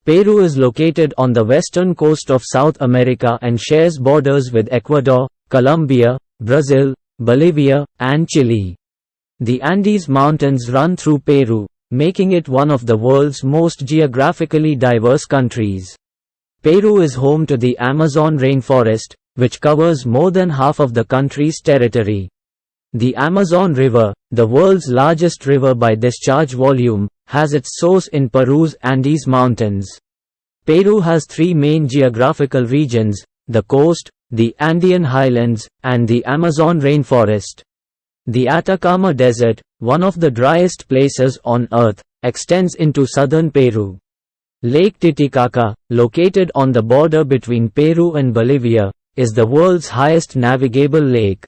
Peru is located on the western coast of South America and shares borders with Ecuador, Colombia, Brazil, Bolivia, and Chile. The Andes Mountains run through Peru, making it one of the world's most geographically diverse countries. Peru is home to the Amazon rainforest, which covers more than half of the country's territory. The Amazon River, the world's largest river by discharge volume, has its source in Peru's Andes Mountains. Peru has three main geographical regions: the coast, the Andean highlands, and the Amazon rainforest. The Atacama Desert, one of the driest places on Earth, extends into southern Peru. Lake Titicaca, located on the border between Peru and Bolivia, is the world's highest navigable lake.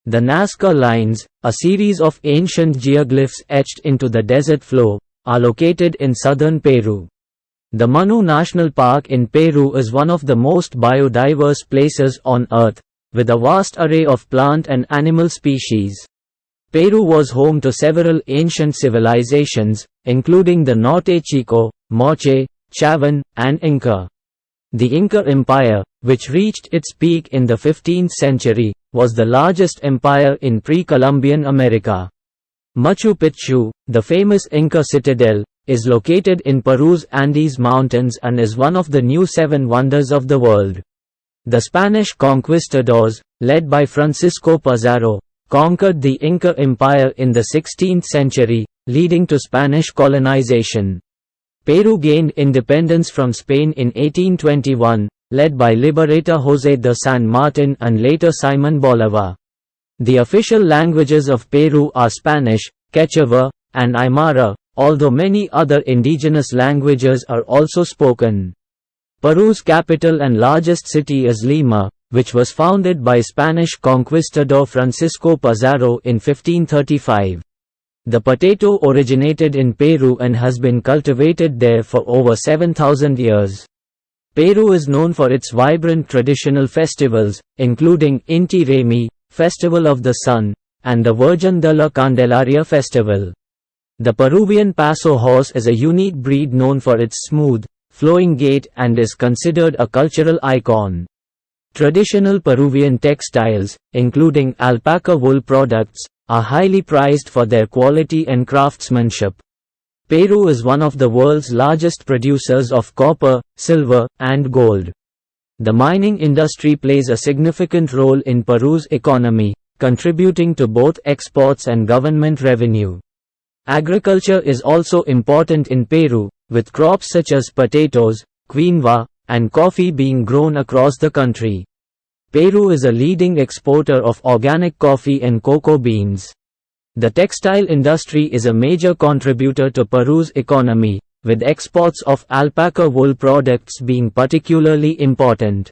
The Nazca Lines, a series of ancient geoglyphs etched into the desert floor, are located in southern Peru. The Manu National Park in Peru is one of the most biodiverse places on Earth, with a vast array of plant and animal species. Peru was home to several ancient civilizations, including the Norte Chico, Moche, Chavan, and Inca. The Inca Empire, which reached its peak in the 15th century, was the largest empire in pre-Columbian America. Machu Picchu, the famous Inca citadel, is located in Peru's Andes Mountains and is one of the new 7 wonders of the world. The Spanish conquistadors, led by Francisco Pizarro, conquered the Inca Empire in the 16th century, leading to Spanish colonization. Peru gained independence from Spain in 1821, led by liberator José de San Martin and later Simón Bolívar. The official languages of Peru are Spanish, Quechua, and Aymara, although many other indigenous languages are also spoken. Peru's capital and largest city is Lima, which was founded by Spanish conquistador Francisco Pizarro in 1535. The potato originated in Peru and has been cultivated there for over 7,000 years. Peru is known for its vibrant traditional festivals, including Inti Raymi, Festival of the Sun, and the Virgen de la Candelaria Festival. The Peruvian Paso horse is a unique breed known for its smooth, flowing gait and is considered a cultural icon. Traditional Peruvian textiles, including alpaca wool products, are highly prized for their quality and craftsmanship. Peru is one of the world's largest producers of copper, silver, and gold. The mining industry plays a significant role in Peru's economy, contributing to both exports and government revenue. Agriculture is also important in Peru, with crops such as potatoes, quinoa, and coffee being grown across the country. Peru is a leading exporter of organic coffee and cocoa beans. The textile industry is a major contributor to Peru's economy, with exports of alpaca wool products being particularly important.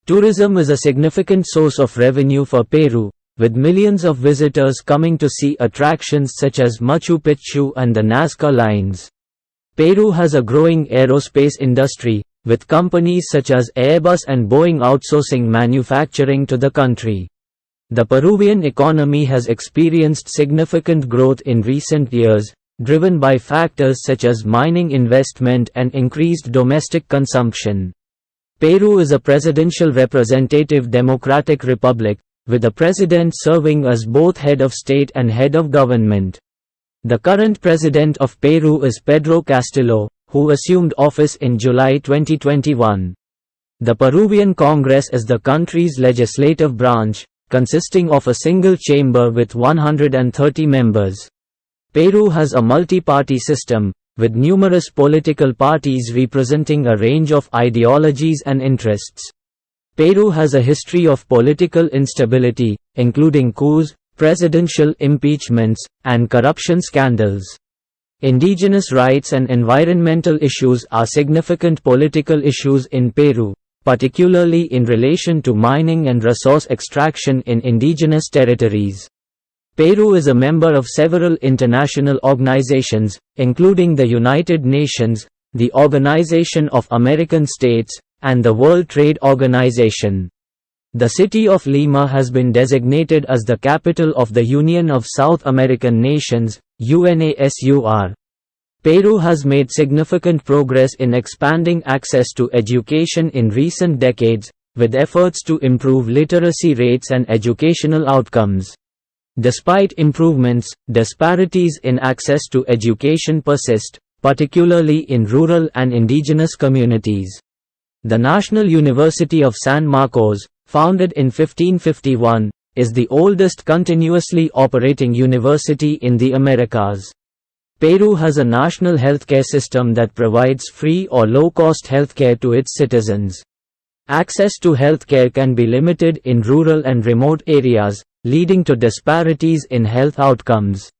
Tourism is a significant source of revenue for Peru, with millions of visitors coming to see attractions such as Machu Picchu and the Nazca Lines. Peru has a growing aerospace industry, with companies such as Airbus and Boeing outsourcing manufacturing to the country. The Peruvian economy has experienced significant growth in recent years, driven by factors such as mining investment and increased domestic consumption. Peru is a presidential representative democratic republic, with the president serving as both head of state and head of government. The current president of Peru is Pedro Castillo, who assumed office in July 2021. The Peruvian Congress is the country's legislative branch, consisting of a single chamber with 130 members. Peru has a multi-party system, with numerous political parties representing a range of ideologies and interests. Peru has a history of political instability, including coups, presidential impeachments, and corruption scandals. Indigenous rights and environmental issues are significant political issues in Peru, particularly in relation to mining and resource extraction in indigenous territories. Peru is a member of several international organizations, including the United Nations, the Organization of American States, and the World Trade Organization. The city of Lima has been designated as the capital of the Union of South American Nations, UNASUR. Peru has made significant progress in expanding access to education in recent decades, with efforts to improve literacy rates and educational outcomes. Despite improvements, disparities in access to education persist, particularly in rural and indigenous communities. The National University of San Marcos, founded in 1551, is the oldest continuously operating university in the Americas. Peru has a national healthcare system that provides free or low-cost healthcare to its citizens. Access to healthcare can be limited in rural and remote areas, leading to disparities in health outcomes.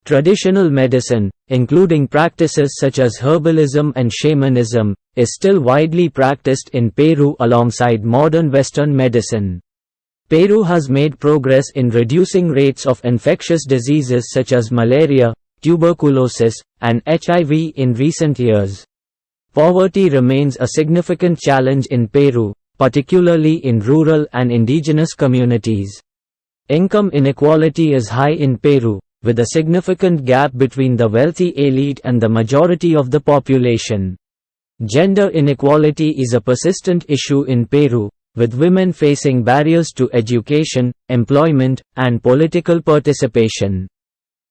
Traditional medicine, including practices such as herbalism and shamanism, is still widely practiced in Peru alongside modern Western medicine. Peru has made progress in reducing rates of infectious diseases such as malaria, tuberculosis, and HIV in recent years. Poverty remains a significant challenge in Peru, particularly in rural and indigenous communities. Income inequality is high in Peru, with a significant gap between the wealthy elite and the majority of the population. Gender inequality is a persistent issue in Peru, with women facing barriers to education, employment, and political participation.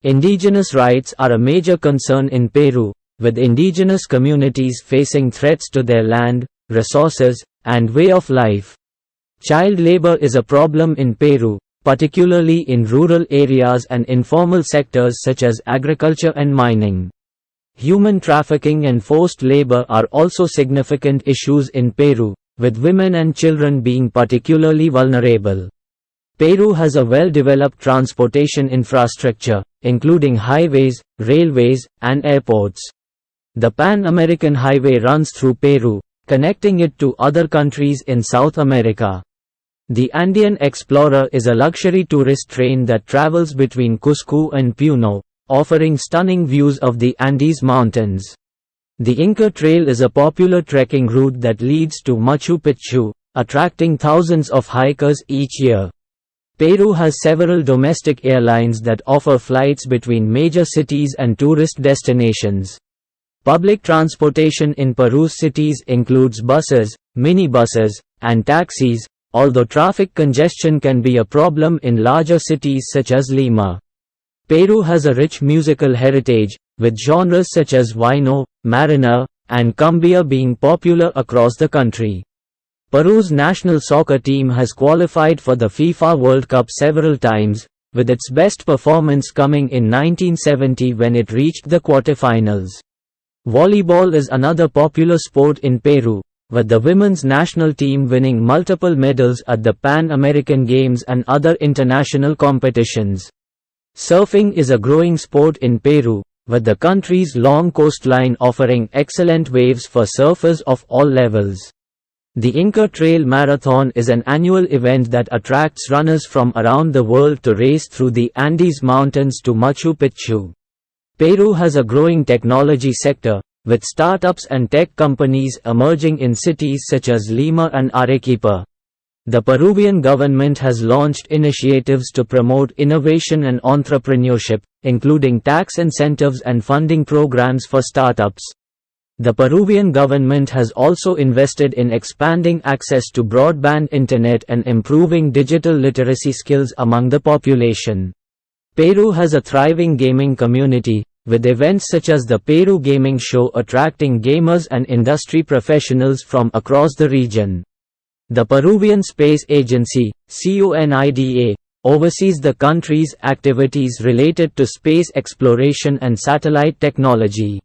Indigenous rights are a major concern in Peru, with indigenous communities facing threats to their land, resources, and way of life. Child labor is a problem in Peru, particularly in rural areas and informal sectors such as agriculture and mining. Human trafficking and forced labor are also significant issues in Peru, with women and children being particularly vulnerable. Peru has a well-developed transportation infrastructure, including highways, railways, and airports. The Pan-American Highway runs through Peru, connecting it to other countries in South America. The Andean Explorer is a luxury tourist train that travels between Cusco and Puno, offering stunning views of the Andes Mountains. The Inca Trail is a popular trekking route that leads to Machu Picchu, attracting thousands of hikers each year. Peru has several domestic airlines that offer flights between major cities and tourist destinations. Public transportation in Peru's cities includes buses, minibuses, and taxis, although traffic congestion can be a problem in larger cities such as Lima. Peru has a rich musical heritage, with genres such as huayno, marina, and cumbia being popular across the country. Peru's national soccer team has qualified for the FIFA World Cup several times, with its best performance coming in 1970 when it reached the quarterfinals. Volleyball is another popular sport in Peru, with the women's national team winning multiple medals at the Pan American Games and other international competitions. Surfing is a growing sport in Peru, with the country's long coastline offering excellent waves for surfers of all levels. The Inca Trail Marathon is an annual event that attracts runners from around the world to race through the Andes Mountains to Machu Picchu. Peru has a growing technology sector, with startups and tech companies emerging in cities such as Lima and Arequipa. The Peruvian government has launched initiatives to promote innovation and entrepreneurship, including tax incentives and funding programs for startups. The Peruvian government has also invested in expanding access to broadband internet and improving digital literacy skills among the population. Peru has a thriving gaming community, with events such as the Peru Gaming Show attracting gamers and industry professionals from across the region. The Peruvian Space Agency, CONIDA, oversees the country's activities related to space exploration and satellite technology.